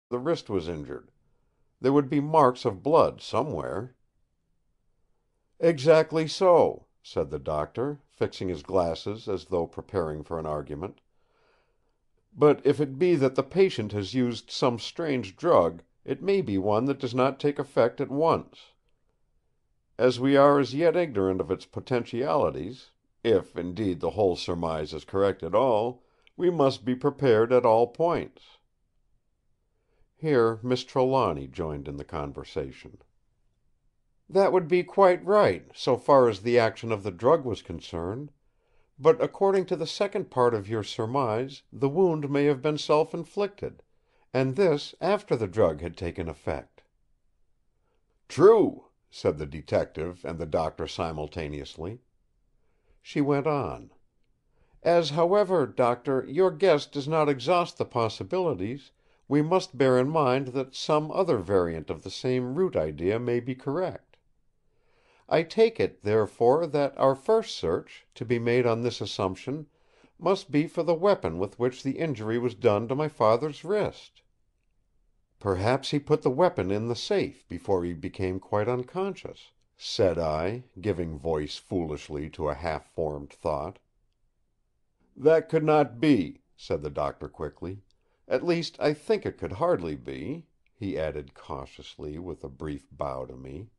the wrist was injured. There would be marks of blood somewhere." "Exactly so," said the doctor, fixing his glasses as though preparing for an argument. "But if it be that the patient has used some strange drug, it may be one that does not take effect at once. As we are as yet ignorant of its potentialities, if indeed the whole surmise is correct at all, we must be prepared at all points." Here Miss Trelawny joined in the conversation. "That would be quite right, so far as the action of the drug was concerned. But according to the second part of your surmise, the wound may have been self-inflicted, and this after the drug had taken effect." "True," said the detective and the doctor simultaneously. She went on: "As, however, Doctor, your guess does not exhaust the possibilities, we must bear in mind that some other variant of the same root idea may be correct. I take it, therefore, that our first search, to be made on this assumption, must be for the weapon with which the injury was done to my father's wrist." "Perhaps he put the weapon in the safe before he became quite unconscious," said I, giving voice foolishly to a half-formed thought. "That could not be," said the doctor quickly. "At least, I think it could hardly be," he added cautiously, with a brief bow to me.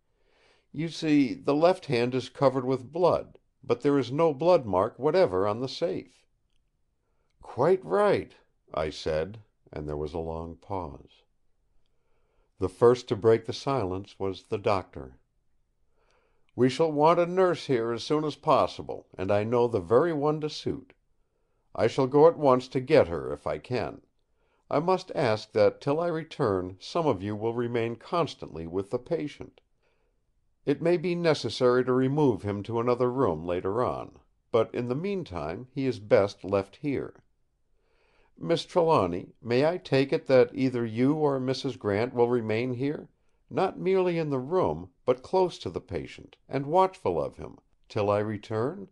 "You see, the left hand is covered with blood, but there is no blood mark whatever on the safe." "Quite right," I said, and there was a long pause. The first to break the silence was the doctor. "We shall want a nurse here as soon as possible, and I know the very one to suit. I shall go at once to get her if I can. I must ask that till I return some of you will remain constantly with the patient. It may be necessary to remove him to another room later on, but in the meantime he is best left here. Miss Trelawny, may I take it that either you or Mrs. Grant will remain here, not merely in the room, but close to the patient, and watchful of him, till I return?"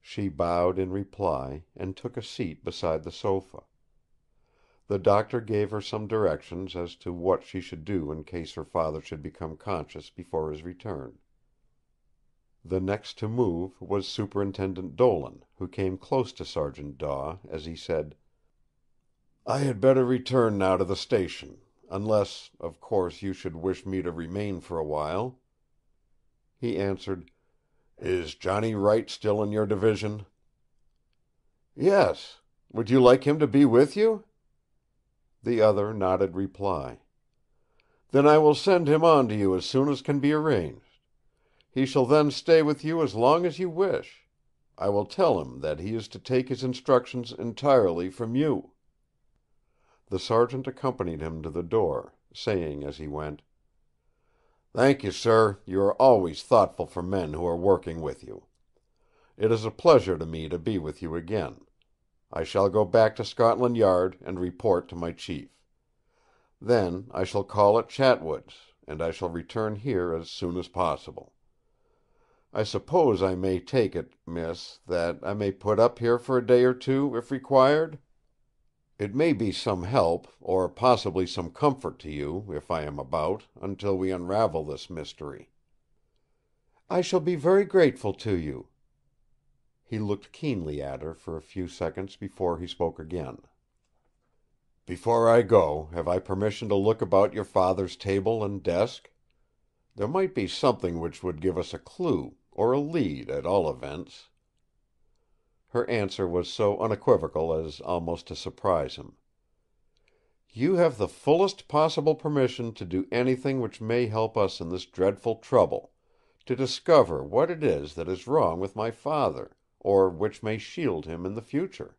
She bowed in reply, and took a seat beside the sofa. The doctor gave her some directions as to what she should do in case her father should become conscious before his return. The next to move was Superintendent Dolan, who came close to Sergeant Daw as he said: "I had better return now to the station, unless, of course, you should wish me to remain for a while." He answered: "Is Johnny Wright still in your division?" "Yes. Would you like him to be with you?" The other nodded reply. "Then I will send him on to you as soon as can be arranged. He shall then stay with you as long as you wish. I will tell him that he is to take his instructions entirely from you." The sergeant accompanied him to the door, saying as he went: "Thank you, sir. You are always thoughtful for men who are working with you. It is a pleasure to me to be with you again. I shall go back to Scotland Yard and report to my chief. Then I shall call at Chatwood's, and I shall return here as soon as possible. I suppose I may take it, miss, that I may put up here for a day or two, if required? It may be some help, or possibly some comfort to you, if I am about, until we unravel this mystery." "I shall be very grateful to you." He looked keenly at her for a few seconds before he spoke again. "Before I go, have I permission to look about your father's table and desk? There might be something which would give us a clue, or a lead, at all events." Her answer was so unequivocal as almost to surprise him. "You have the fullest possible permission to do anything which may help us in this dreadful trouble, to discover what it is that is wrong with my father, or which may shield him in the future."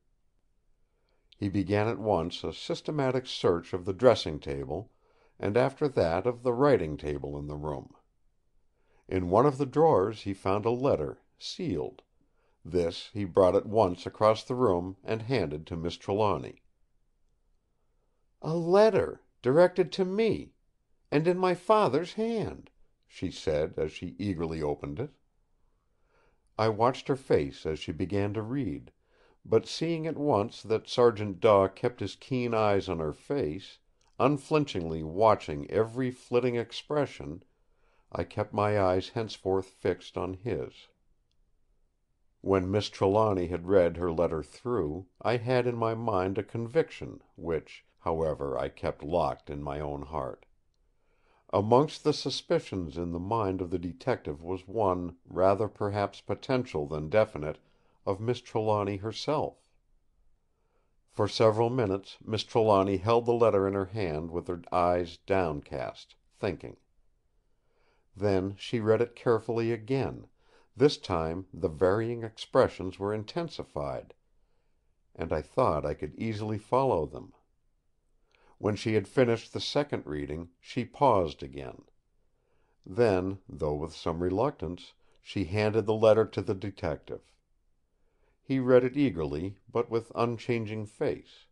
He began at once a systematic search of the dressing table, and after that of the writing table in the room. In one of the drawers he found a letter, sealed. This he brought at once across the room and handed to Miss Trelawny. "A letter, directed to me, and in my father's hand," she said as she eagerly opened it. I watched her face as she began to read, but seeing at once that Sergeant Daw kept his keen eyes on her face, unflinchingly watching every flitting expression, I kept my eyes henceforth fixed on his. When Miss Trelawny had read her letter through, I had in my mind a conviction, which, however, I kept locked in my own heart. Amongst the suspicions in the mind of the detective was one, rather perhaps potential than definite, of Miss Trelawny herself. For several minutes Miss Trelawny held the letter in her hand with her eyes downcast, thinking. Then she read it carefully again. This time the varying expressions were intensified, and I thought I could easily follow them. When she had finished the second reading, she paused again. Then, though with some reluctance, she handed the letter to the detective. He read it eagerly, but with unchanging face;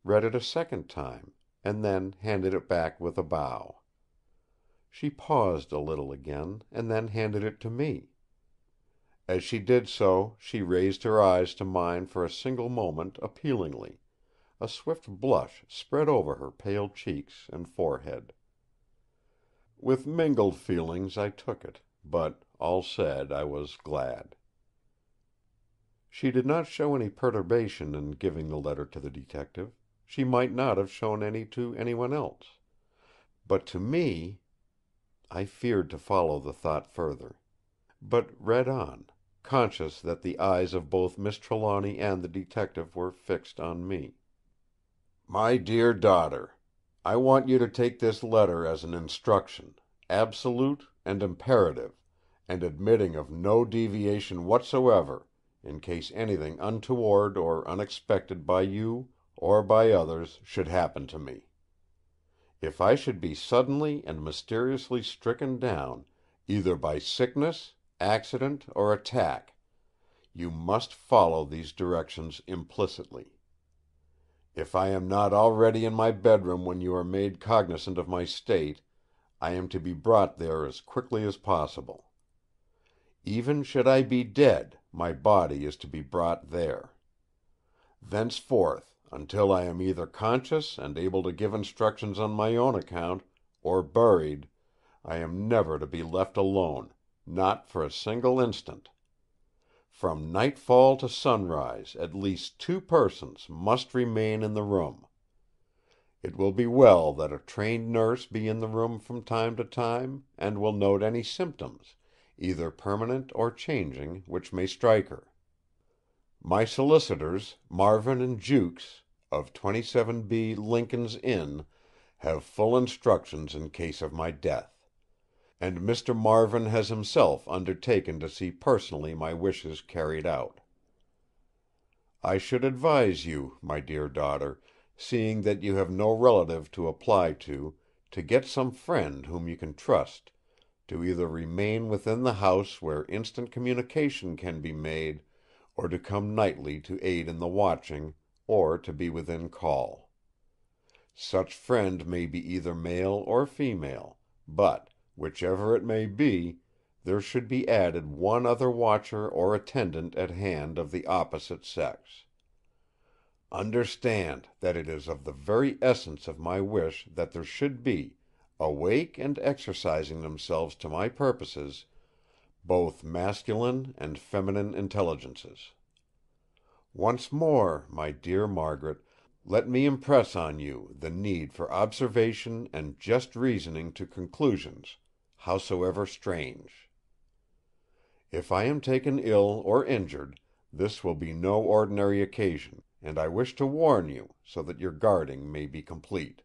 read it a second time, and then handed it back with a bow. She paused a little again, and then handed it to me. As she did so, she raised her eyes to mine for a single moment appealingly; a swift blush spread over her pale cheeks and forehead. With mingled feelings I took it, but, all said, I was glad. She did not show any perturbation in giving the letter to the detective; she might not have shown any to anyone else. But to me— I feared to follow the thought further, but read on, conscious that the eyes of both Miss Trelawny and the detective were fixed on me. "My dear daughter, I want you to take this letter as an instruction, absolute and imperative, and admitting of no deviation whatsoever, in case anything untoward or unexpected by you or by others should happen to me. If I should be suddenly and mysteriously stricken down, either by sickness, accident, or attack, you must follow these directions implicitly. If I am not already in my bedroom when you are made cognizant of my state, I am to be brought there as quickly as possible. Even should I be dead, my body is to be brought there. Thenceforth, until I am either conscious and able to give instructions on my own account, or buried, I am never to be left alone, not for a single instant. From nightfall to sunrise at least 2 persons must remain in the room. It will be well that a trained nurse be in the room from time to time, and will note any symptoms, either permanent or changing, which may strike her. My solicitors, Marvin and Jukes, of 27B Lincoln's Inn, have full instructions in case of my death; and Mr. Marvin has himself undertaken to see personally my wishes carried out. I should advise you, my dear daughter, seeing that you have no relative to apply to get some friend whom you can trust, to either remain within the house where instant communication can be made, or to come nightly to aid in the watching, or to be within call. Such friend may be either male or female, but, whichever it may be, there should be added one other watcher or attendant at hand of the opposite sex. Understand that it is of the very essence of my wish that there should be, awake and exercising themselves to my purposes, both masculine and feminine intelligences. Once more, my dear Margaret, let me impress on you the need for observation and just reasoning to conclusions, howsoever strange. If I am taken ill or injured, this will be no ordinary occasion, and I wish to warn you, so that your guarding may be complete.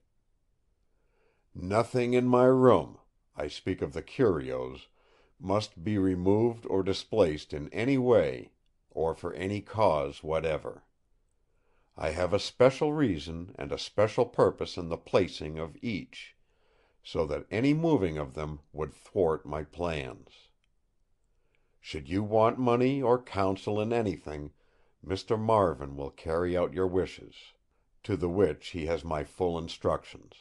Nothing in my room—I speak of the curios—must be removed or displaced in any way, or for any cause whatever. I have a special reason and a special purpose in the placing of each, so that any moving of them would thwart my plans. Should you want money or counsel in anything, Mr. Marvin will carry out your wishes, to the which he has my full instructions.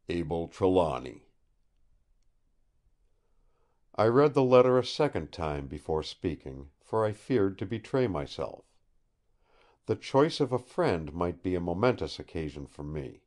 Abel Trelawny. I read the letter a second time before speaking, for I feared to betray myself. the choice of a friend might be a momentous occasion for me.